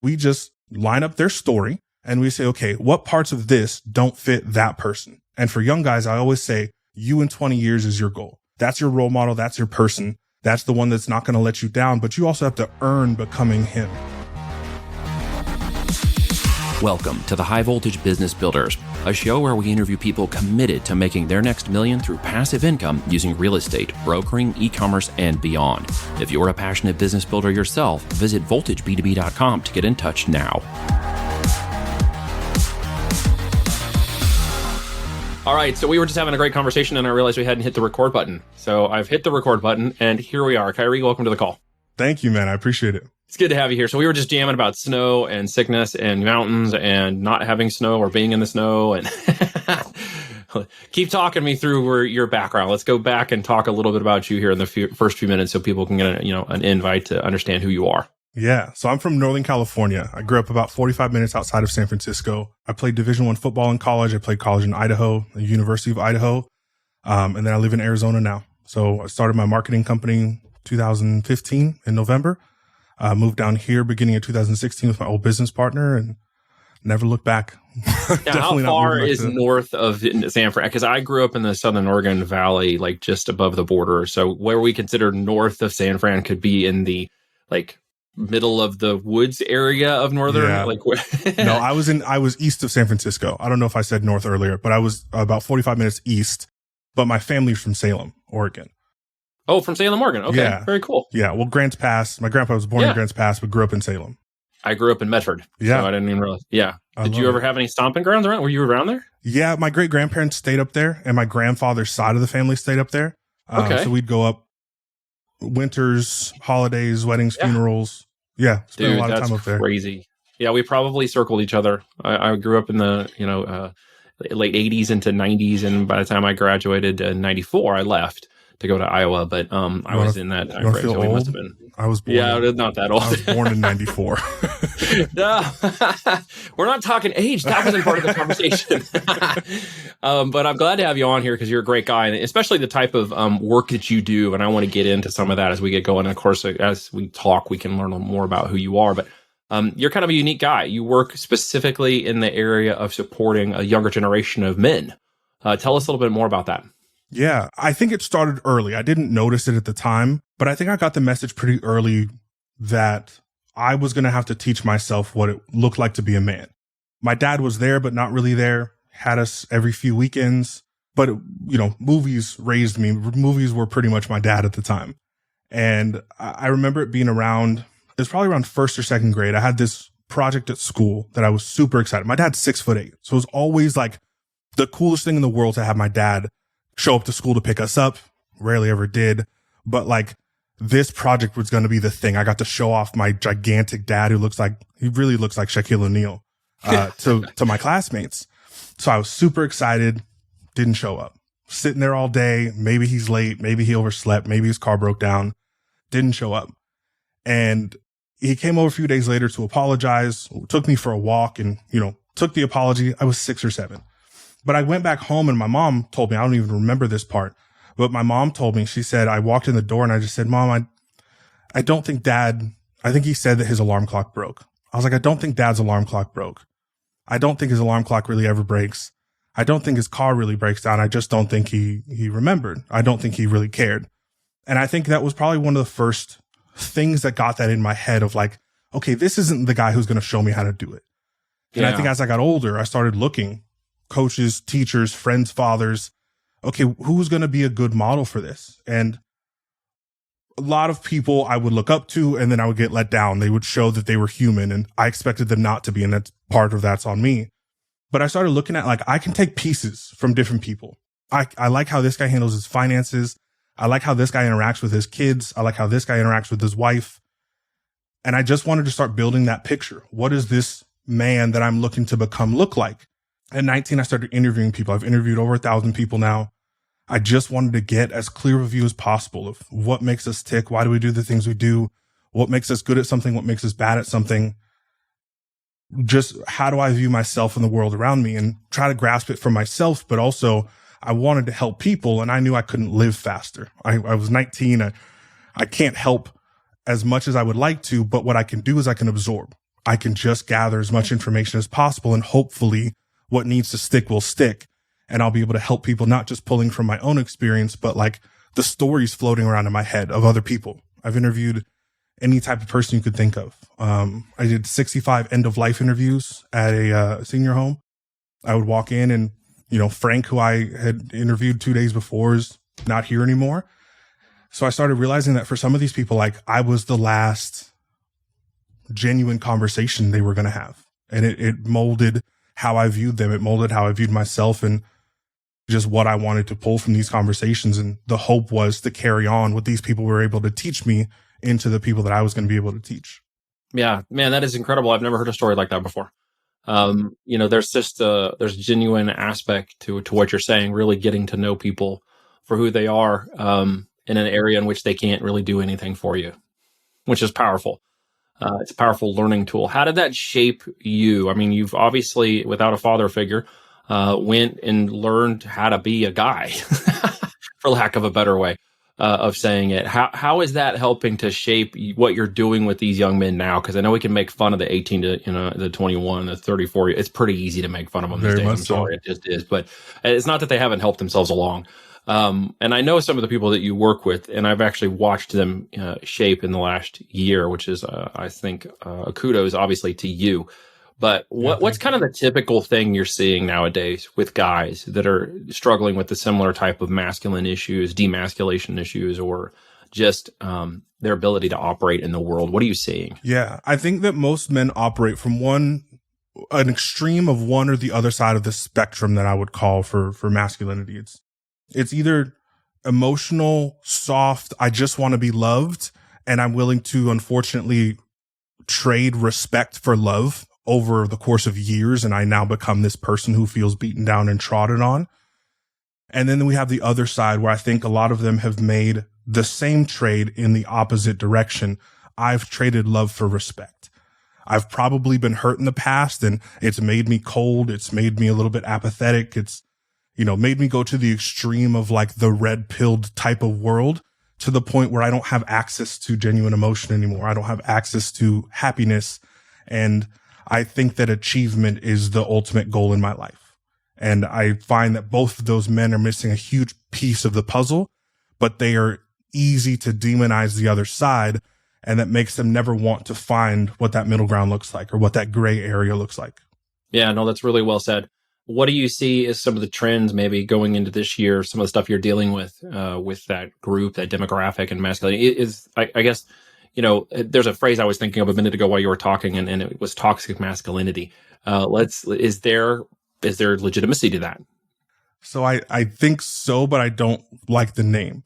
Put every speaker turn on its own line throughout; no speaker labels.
We just line up their story and we say, okay, what parts of this don't fit that person? And for young guys, I always say, you in 20 years is your goal. That's your role model. That's your person. That's the one that's not going to let you down, but you also have to earn becoming him.
Welcome to the High Voltage Business Builders, a show where we interview people committed to making their next million through passive income using real estate, brokering, e-commerce, and beyond. If you're a passionate business builder yourself, visit voltageb2b.com to get in touch now. All right, so we were just having a great conversation and I realized we hadn't hit the record button. So I've hit the record button and here we are. Kyree, welcome to the call.
Thank you, man. I appreciate it.
It's good to have you here. So we were just jamming about snow and sickness and mountains and not having snow or being in the snow. And keep talking me through your background. Let's go back and talk a little bit about you here in the first few minutes so people can get an invite to understand who you are.
Yeah. So I'm from Northern California. I grew up about 45 minutes outside of San Francisco. I played Division I football in college. I played college in Idaho, the University of Idaho. And then I live in Arizona now. So I started my marketing company 2015 in November. Moved down here beginning of 2016 with my old business partner and never looked back.
Now, how far is north of San Fran? Because I grew up in the Southern Oregon Valley, like just above the border. So where we consider north of San Fran could be in the middle of the woods area of northern.
Yeah. No, I was east of San Francisco. I don't know if I said north earlier, but I was about 45 minutes east. But my family's from Salem, Oregon.
Oh, from Salem, Oregon. Okay, yeah. Very cool.
Yeah, well, Grants Pass. My grandpa was born in Grants Pass, but grew up in Salem.
I grew up in Medford.
Yeah.
So I didn't even realize. Yeah. Did you ever have any stomping grounds around? Were you around there?
Yeah, my great-grandparents stayed up there, and my grandfather's side of the family stayed up there.
Okay.
So we'd go up winters, holidays, weddings, funerals. Yeah, spent a lot of time up there.
Crazy. Yeah, we probably circled each other. I grew up in the late 80s into 90s, and by the time I graduated in 94, I left to go to Iowa, but I was in that time frame, so we must have been.
I was born.
Yeah, not that old.
I was born in 94.
No, we're not talking age. That wasn't part of the conversation. But I'm glad to have you on here because you're a great guy, and especially the type of work that you do. And I want to get into some of that as we get going. And of course, as we talk, we can learn more about who you are. But you're kind of a unique guy. You work specifically in the area of supporting a younger generation of men. Tell us a little bit more about that.
Yeah, I think it started early. I didn't notice it at the time, but I think I got the message pretty early that I was going to have to teach myself what it looked like to be a man. My dad was there, but not really there, had us every few weekends. But, movies raised me. Movies were pretty much my dad at the time. And I remember it being around, it was probably around first or second grade. I had this project at school that I was super excited. My dad's 6'8". So it was always like the coolest thing in the world to have my dad show up to school to pick us up. Rarely ever did. But this project was going to be the thing. I got to show off my gigantic dad he really looks like Shaquille O'Neal to my classmates. So I was super excited. Didn't show up. Sitting there all day. Maybe he's late. Maybe he overslept. Maybe his car broke down. Didn't show up. And he came over a few days later to apologize. Took me for a walk and, took the apology. I was 6 or 7. But I went back home and my mom told me, I don't even remember this part, but my mom told me, she said, I walked in the door and I just said, Mom, I don't think I think he said that his alarm clock broke. I was like, I don't think Dad's alarm clock broke. I don't think his alarm clock really ever breaks. I don't think his car really breaks down. I just don't think he remembered. I don't think he really cared. And I think that was probably one of the first things that got that in my head of okay, this isn't the guy who's going to show me how to do it. And I think as I got older, I started looking. Coaches, teachers, friends, fathers. Okay, who's going to be a good model for this? And a lot of people I would look up to and then I would get let down. They would show that they were human and I expected them not to be. And that's part of that's on me. But I started looking at I can take pieces from different people. I like how this guy handles his finances. I like how this guy interacts with his kids. I like how this guy interacts with his wife. And I just wanted to start building that picture. What does this man that I'm looking to become look like? At 19, I started interviewing people. I've interviewed over 1,000 people now. I just wanted to get as clear of a view as possible of what makes us tick. Why do we do the things we do? What makes us good at something? What makes us bad at something? Just how do I view myself and the world around me and try to grasp it for myself. But also I wanted to help people and I knew I couldn't live faster. I was 19. I can't help as much as I would like to, but what I can do is I can absorb. I can just gather as much information as possible, and hopefully what needs to stick will stick. And I'll be able to help people, not just pulling from my own experience, but like the stories floating around in my head of other people. I've interviewed any type of person you could think of. I did 65 end of life interviews at a senior home. I would walk in and, Frank, who I had interviewed 2 days before, is not here anymore. So I started realizing that for some of these people, like, I was the last genuine conversation they were going to have. And it molded how I viewed them. It molded how I viewed myself and just what I wanted to pull from these conversations. And the hope was to carry on what these people were able to teach me into the people that I was going to be able to teach.
Yeah, man, that is incredible. I've never heard a story like that before. There's just there's a genuine aspect to what you're saying, really getting to know people for who they are in an area in which they can't really do anything for you, which is powerful. It's a powerful learning tool. How did that shape you? I mean, you've obviously, without a father figure, went and learned how to be a guy, for lack of a better way of saying it. How is that helping to shape what you're doing with these young men now? Because I know we can make fun of the 18 to the 21, the 34. It's pretty easy to make fun of them these days. I'm sorry, it just is. But it's not that they haven't helped themselves along. And I know some of the people that you work with, and I've actually watched them shape in the last year, which is, I think, kudos obviously to you. But what's kind of the typical thing you're seeing nowadays with guys that are struggling with the similar type of masculine issues, demasculation issues, or just their ability to operate in the world? What are you seeing?
Yeah, I think that most men operate from an extreme of one or the other side of the spectrum that I would call for masculinity. It's either emotional, soft, I just want to be loved, and I'm willing to, unfortunately, trade respect for love over the course of years, and I now become this person who feels beaten down and trodden on. And then we have the other side where I think a lot of them have made the same trade in the opposite direction. I've traded love for respect. I've probably been hurt in the past, and it's made me cold. It's made me a little bit apathetic. It's, made me go to the extreme of like the red-pilled type of world, to the point where I don't have access to genuine emotion anymore. I don't have access to happiness. And I think that achievement is the ultimate goal in my life. And I find that both of those men are missing a huge piece of the puzzle, but they are easy to demonize the other side. And that makes them never want to find what that middle ground looks like, or what that gray area looks like. Yeah, no, that's really well said. What do you see as some of the trends maybe going into this year, some of the stuff you're dealing with that group, that demographic and masculinity? I guess, there's a phrase I was thinking of a minute ago while you were talking, and it was toxic masculinity. Is there legitimacy to that? So I think so, but I don't like the name.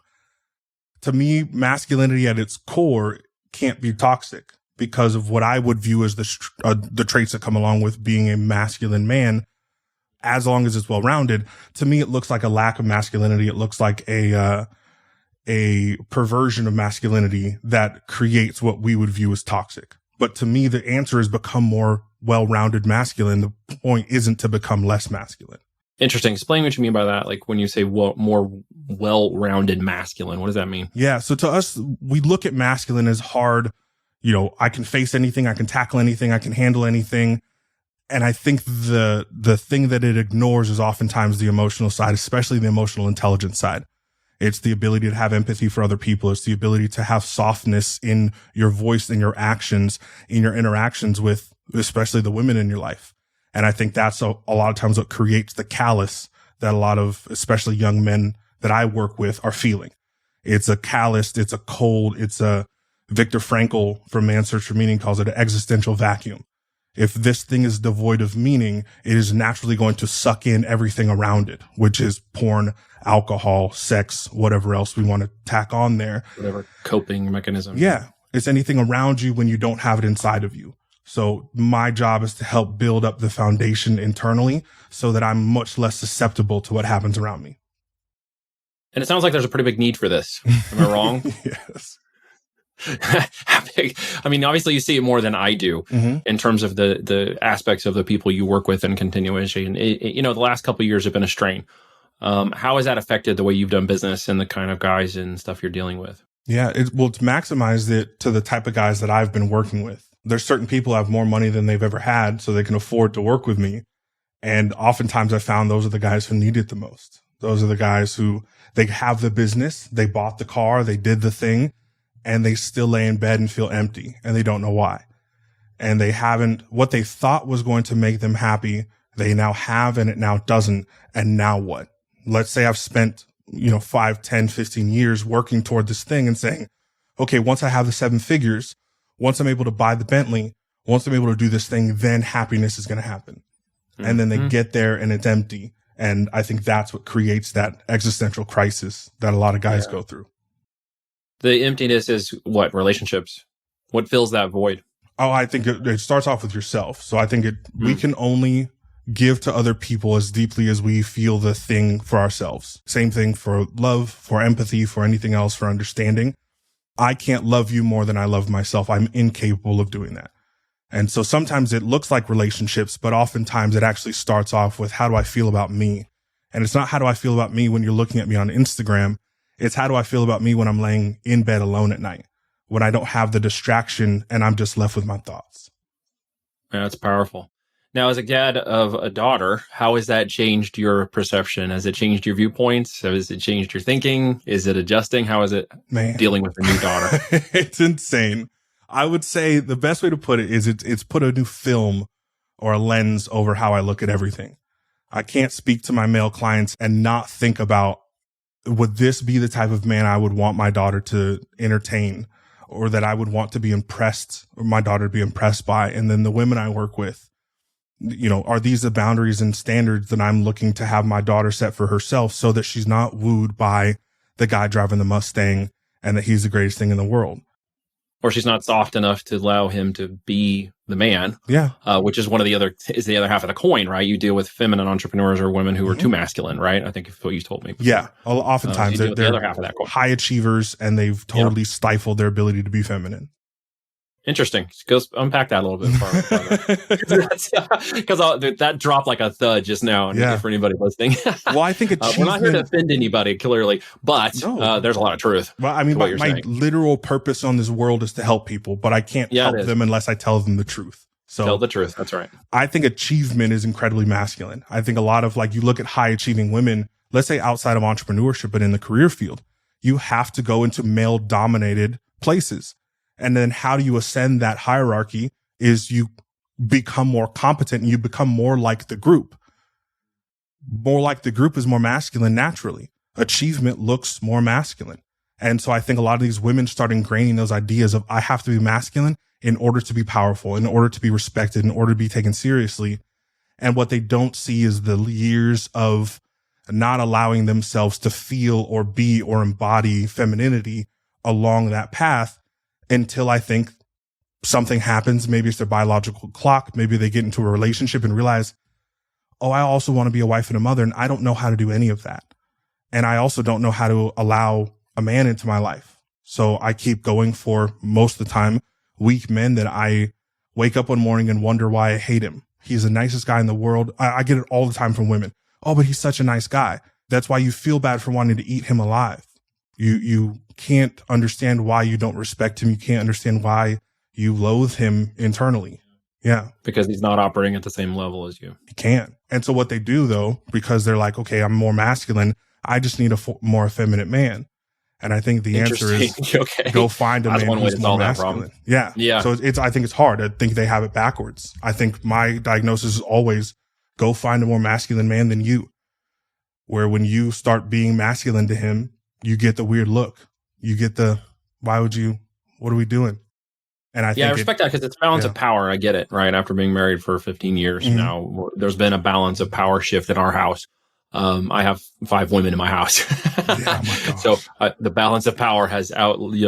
To me, masculinity at its core can't be toxic because of what I would view as the traits that come along with being a masculine man. As long as it's well-rounded, to me, it looks like a lack of masculinity. It looks like a perversion of masculinity that creates what we would view as toxic. But to me, the answer is become more well-rounded masculine. The point isn't to become less masculine. Interesting. Explain what you mean by that. Like when you say more well-rounded masculine, what does that mean? Yeah. So to us, we look at masculine as hard. I can face anything. I can tackle anything. I can handle anything. And I think the thing that it ignores is oftentimes the emotional side, especially the emotional intelligence side. It's the ability to have empathy for other people. It's the ability to have softness in your voice, in your actions, in your interactions with especially the women in your life. And I think that's a lot of times what creates the callous that a lot of, especially young men that I work with, are feeling. It's a calloused, it's a cold, it's a Viktor Frankl from Man's Search for Meaning calls it an existential vacuum. If this thing is devoid of meaning, it is naturally going to suck in everything around it, which is porn, alcohol, sex, whatever else we want to tack on there.
Whatever coping mechanism.
Yeah. It's anything around you when you don't have it inside of you. So my job is to help build up the foundation internally so that I'm much less susceptible to what happens around me.
And it sounds like there's a pretty big need for this. Am I wrong?
Yes.
How big? I mean, obviously you see it more than I do in terms of the aspects of the people you work with and continuation. The last couple of years have been a strain. How has that affected the way you've done business and the kind of guys and stuff you're dealing with?
Yeah, it's maximized it to the type of guys that I've been working with. There's certain people who have more money than they've ever had, so they can afford to work with me. And oftentimes I found those are the guys who need it the most. Those are the guys who they have the business, they bought the car, they did the thing, and they still lay in bed and feel empty and they don't know why. And they haven't, what they thought was going to make them happy, they now have and it now doesn't. And now what? Let's say I've spent, 5, 10, 15 years working toward this thing and saying, okay, once I have the 7 figures, once I'm able to buy the Bentley, once I'm able to do this thing, then happiness is going to happen. Mm-hmm. And then they get there and it's empty. And I think that's what creates that existential crisis that a lot of guys go through.
The emptiness is what? Relationships. What fills that void?
Oh, I think it starts off with yourself. So I think we can only give to other people as deeply as we feel the thing for ourselves. Same thing for love, for empathy, for anything else, for understanding. I can't love you more than I love myself. I'm incapable of doing that. And so sometimes it looks like relationships, but oftentimes it actually starts off with how do I feel about me? And it's not how do I feel about me when you're looking at me on Instagram. It's how do I feel about me when I'm laying in bed alone at night, when I don't have the distraction and I'm just left with my thoughts.
Yeah, that's powerful. Now, as a dad of a daughter, how has that changed your perception? Has it changed your viewpoints? Has it changed your thinking? Is it adjusting? How is it dealing with a new daughter?
It's insane. I would say the best way to put it is it's put a new film or a lens over how I look at everything. I can't speak to my male clients and not think about, would this be the type of man I would want my daughter to entertain, or that I would want to be impressed, or my daughter to be impressed by? And then the women I work with, are these the boundaries and standards that I'm looking to have my daughter set for herself so that she's not wooed by the guy driving the Mustang and that he's the greatest thing in the world?
Or she's not soft enough to allow him to be the man. Yeah. Which is the other half of the coin, right? You deal with feminine entrepreneurs or women who are too masculine, right? I think it's what you told me before.
Yeah. Oftentimes
they're the other half of that coin.
High achievers and they've totally stifled their ability to be feminine.
Interesting. Go unpack that a little bit because that dropped like a thud just now. For anybody listening,
well, I think
we're not here to offend anybody, clearly, but there's a lot of truth.
Well, I mean, my literal purpose on this world is to help people, but I can't help them unless I tell them the truth. So
tell the truth. That's right.
I think achievement is incredibly masculine. I think a lot of you look at high achieving women, let's say outside of entrepreneurship, but in the career field, you have to go into male dominated places. And then how do you ascend that hierarchy is you become more competent and you become more like the group. More like the group is more masculine naturally. Achievement looks more masculine. And so I think a lot of these women start ingraining those ideas of I have to be masculine in order to be powerful, in order to be respected, in order to be taken seriously. And what they don't see is the years of not allowing themselves to feel or be or embody femininity along that path. Until I think something happens, maybe it's their biological clock, maybe they get into a relationship and realize, oh, I also want to be a wife and a mother, and I don't know how to do any of that. And I also don't know how to allow a man into my life. So I keep going for, most of the time, weak men that I wake up one morning and wonder why I hate him. He's the nicest guy in the world. I get it all the time from women. Oh, but he's such a nice guy. That's why you feel bad for wanting to eat him alive. You can't understand why you don't respect him. You can't understand why you loathe him internally. Yeah.
Because he's not operating at the same level as you.
He can't. And so what they do though, because they're like, okay, I'm more masculine, I just need a more effeminate man. And I think the answer is go find a man who's more masculine. Yeah. Yeah. So I think it's hard. I think they have it backwards. I think my diagnosis is always go find a more masculine man than you. Where when you start being masculine to him, you get the weird look. You get the, what are we doing? And I think
I respect that because it's balance of power. I get it, right? After being married for 15 years now, there's been a balance of power shift in our house. I have 5 women in my house. So the balance of power has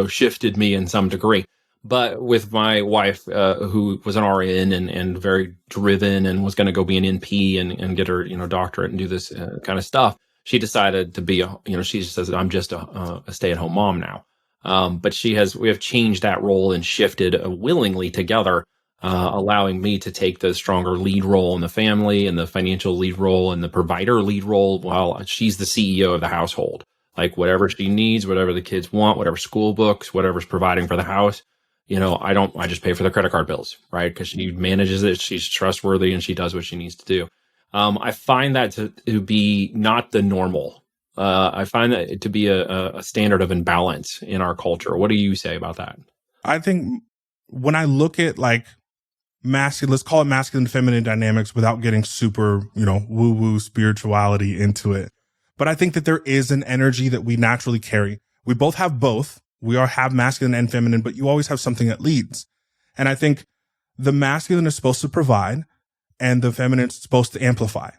shifted me in some degree. But with my wife, who was an RN and very driven and was going to go be an NP and get her, doctorate and do this kind of stuff, she decided to be she says I'm just a stay-at-home mom now. But we have changed that role and shifted willingly together, allowing me to take the stronger lead role in the family and the financial lead role and the provider lead role while she's the CEO of the household. Like whatever she needs, whatever the kids want, whatever school books, whatever's providing for the house, I just pay for the credit card bills, right? Because she manages it. She's trustworthy and she does what she needs to do. I find that to be not the normal. I find that to be a standard of imbalance in our culture. What do you say about that?
I think when I look at like masculine, let's call it masculine, feminine dynamics without getting super, woo woo spirituality into it. But I think that there is an energy that we naturally carry. We both have both. We all have masculine and feminine, but you always have something that leads. And I think the masculine is supposed to provide and the feminine is supposed to amplify.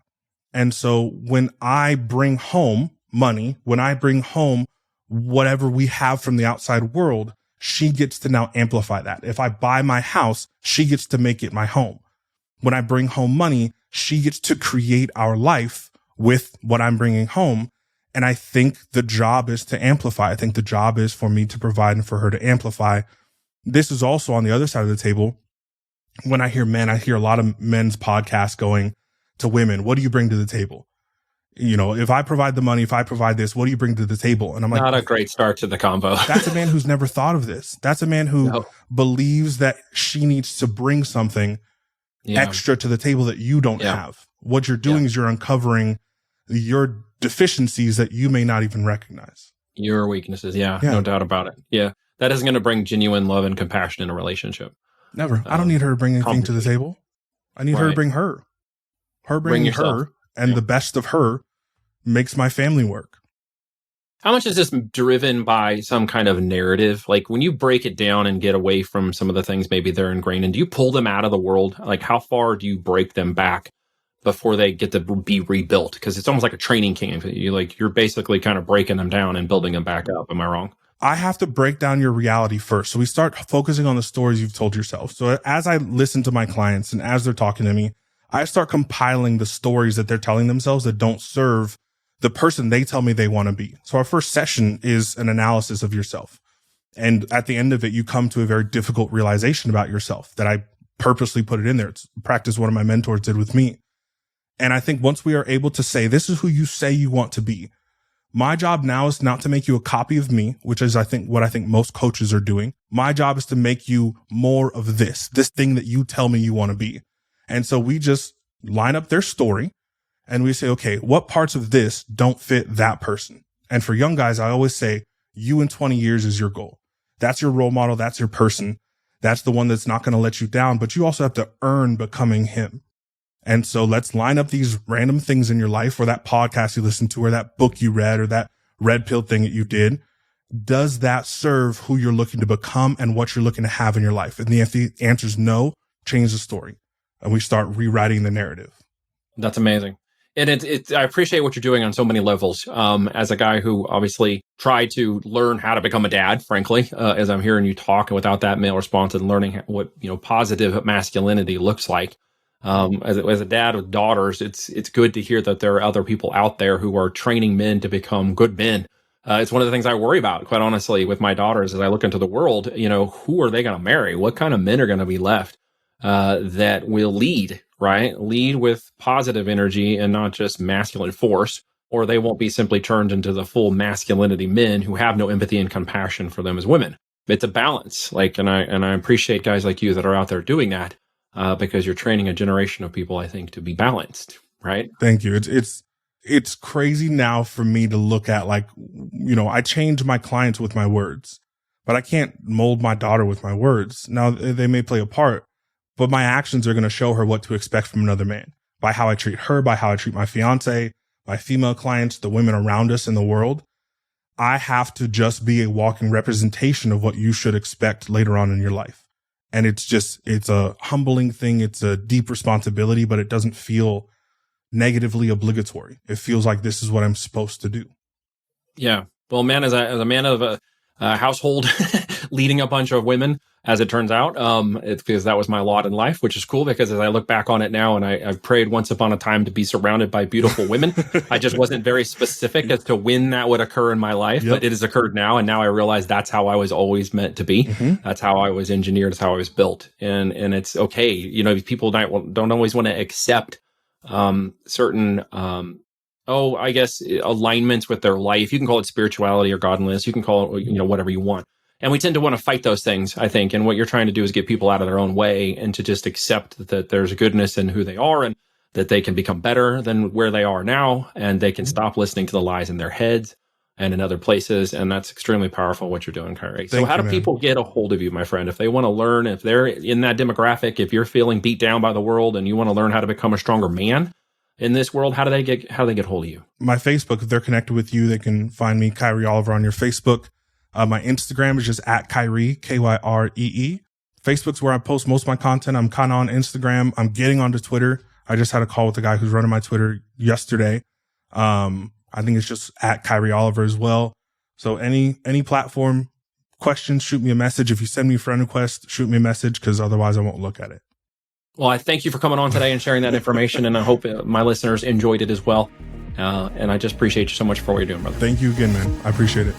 And so when I bring home money, when I bring home whatever we have from the outside world, she gets to now amplify that. If I buy my house, she gets to make it my home. When I bring home money, she gets to create our life with what I'm bringing home. And I think the job is to amplify. I think the job is for me to provide and for her to amplify. This is also on the other side of the table. When I hear men, I hear a lot of men's podcasts going to women. What do you bring to the table? If I provide the money, if I provide this, what do you bring to the table? And I'm like,
not a great start to the combo.
That's a man who's never thought of this. That's a man who believes that she needs to bring something extra to the table that you don't have. What you're doing is you're uncovering your deficiencies that you may not even recognize.
Your weaknesses. No doubt about it. Yeah. That isn't going to bring genuine love and compassion in a relationship.
Never. I don't need her to bring anything to the table. I need her to bring her. Her bringing her and the best of her makes my family work.
How much is this driven by some kind of narrative? Like when you break it down and get away from some of the things maybe they're ingrained in, do you pull them out of the world? Like how far do you break them back before they get to be rebuilt? Because it's almost like a training camp. You're basically kind of breaking them down and building them back up. Am I wrong?
I have to break down your reality first. So we start focusing on the stories you've told yourself. So as I listen to my clients and as they're talking to me, I start compiling the stories that they're telling themselves that don't serve the person they tell me they want to be. So our first session is an analysis of yourself. And at the end of it, you come to a very difficult realization about yourself that I purposely put it in there. It's practice one of my mentors did with me. And I think once we are able to say, this is who you say you want to be. My job now is not to make you a copy of me, which is what I think most coaches are doing. My job is to make you more of this thing that you tell me you want to be. And so we just line up their story and we say, okay, what parts of this don't fit that person? And for young guys, I always say, you in 20 years is your goal. That's your role model. That's your person. That's the one that's not going to let you down, but you also have to earn becoming him. And so let's line up these random things in your life, or that podcast you listened to, or that book you read, or that red pill thing that you did. Does that serve who you're looking to become and what you're looking to have in your life? And if the answer is no, change the story. And we start rewriting the narrative.
That's amazing. And I appreciate what you're doing on so many levels. As a guy who obviously tried to learn how to become a dad, frankly, as I'm hearing you talk, and without that male response and learning what, positive masculinity looks like. As a dad with daughters, it's good to hear that there are other people out there who are training men to become good men. It's one of the things I worry about, quite honestly, with my daughters as I look into the world. Who are they going to marry? What kind of men are going to be left that will lead, right? Lead with positive energy and not just masculine force, or they won't be simply turned into the full masculinity men who have no empathy and compassion for them as women. It's a balance, and I appreciate guys like you that are out there doing that. Because you're training a generation of people, I think, to be balanced, right?
Thank you. It's crazy now for me to look at, I change my clients with my words, but I can't mold my daughter with my words. Now, they may play a part, but my actions are going to show her what to expect from another man by how I treat her, by how I treat my fiance, my female clients, the women around us in the world. I have to just be a walking representation of what you should expect later on in your life. And it's a humbling thing. It's a deep responsibility, but it doesn't feel negatively obligatory. It feels like this is what I'm supposed to do.
Yeah. Well, man, as a man of a household leading a bunch of women, as it turns out, it's because that was my lot in life, which is cool because as I look back on it now, and I've prayed once upon a time to be surrounded by beautiful women. I just wasn't very specific as to when that would occur in my life, but it has occurred now. And now I realize that's how I was always meant to be. Mm-hmm. That's how I was engineered. That's how I was built. And it's okay. People don't always want to accept certain, I guess alignments with their life. You can call it spirituality or godliness. You can call it, whatever you want. And we tend to want to fight those things, I think. And what you're trying to do is get people out of their own way and to just accept that there's a goodness in who they are and that they can become better than where they are now. And they can stop listening to the lies in their heads and in other places. And that's extremely powerful what you're doing, Kyree. So how do people get a hold of you, my friend? If they want to learn, if they're in that demographic, if you're feeling beat down by the world and you want to learn how to become a stronger man in this world, how do they get hold of you?
My Facebook, if they're connected with you, they can find me, Kyree Oliver, on your Facebook. My Instagram is just at Kyree, Kyree. Facebook's where I post most of my content. I'm kind of on Instagram. I'm getting onto Twitter. I just had a call with the guy who's running my Twitter yesterday. I think it's just at Kyree Oliver as well. So any platform, questions, shoot me a message. If you send me a friend request, shoot me a message, because otherwise I won't look at it.
Well, I thank you for coming on today and sharing that information, and I hope my listeners enjoyed it as well. And I just appreciate you so much for what you're doing, brother.
Thank you again, man. I appreciate it.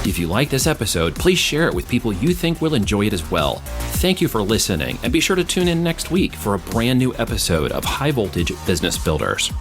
If you like this episode, please share it with people you think will enjoy it as well. Thank you for listening, and be sure to tune in next week for a brand new episode of High Voltage Business Builders.